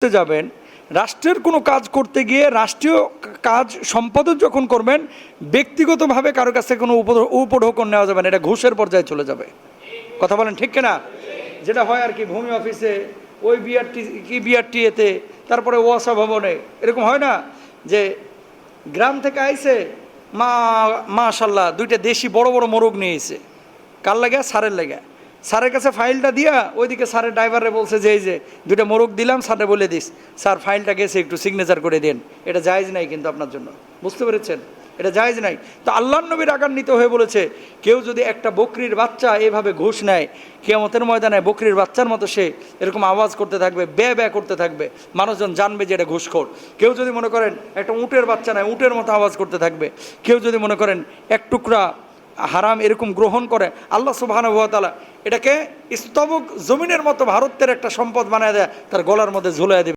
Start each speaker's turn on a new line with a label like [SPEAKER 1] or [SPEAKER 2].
[SPEAKER 1] করতে যাবেন, রাষ্ট্রের কোনো কাজ করতে গিয়ে রাষ্ট্রীয় কাজ সম্পাদন যখন করবেন, ব্যক্তিগতভাবে কারো কাছে কোনো উপঢৌকন নেওয়া যাবে না, এটা ঘুষের পর্যায়ে চলে যাবে। কথা বলেন ঠিক কিনা? যেটা হয় আর কি, ভূমি অফিসে, ওই বিআরটি এতে, তারপরে ওয়াসা ভবনে, এরকম হয় না যে গ্রাম থেকে আইছে, মাশাল্লাহ দুইটা দেশি বড় বড় মোরগ নিয়ে এসে, কার লাগে? স্যারের লাগে। স্যারের কাছে ফাইলটা দিয়া ওইদিকে স্যারের ড্রাইভারে বলছে যে এই যে দুইটা মোরগ দিলাম, স্যারে বলে দিস স্যার ফাইলটা গেছে একটু সিগনেচার করে দেন। এটা জায়েজ নাই কিন্তু আপনার জন্য, বুঝতে পেরেছেন? এটা জায়েজ নাই। তো আল্লাহর নবী রাগান্বিত হয়ে বলেছে, কেউ যদি একটা বকরির বাচ্চা এভাবে ঘুষ নেয়, কিয়ামতের ময়দানে বকরির বাচ্চার মতো সে এরকম আওয়াজ করতে থাকবে, ব্যয় করতে থাকবে, মানুষজন জানবে যে এটা ঘুষখোর। কেউ যদি মনে করেন একটা উটের বাচ্চা নেয়, উটের মতো আওয়াজ করতে থাকবে। কেউ যদি মনে করেন এক টুকরা হারাম এরকম গ্রহণ করে, আল্লাহ সুবহানাহু ওয়া তাআলা এটাকে স্তবক জমিনের মতো ভারতের একটা সম্পদ বানায় দেয়, তার গলার মধ্যে ঝুলিয়ে দেবে।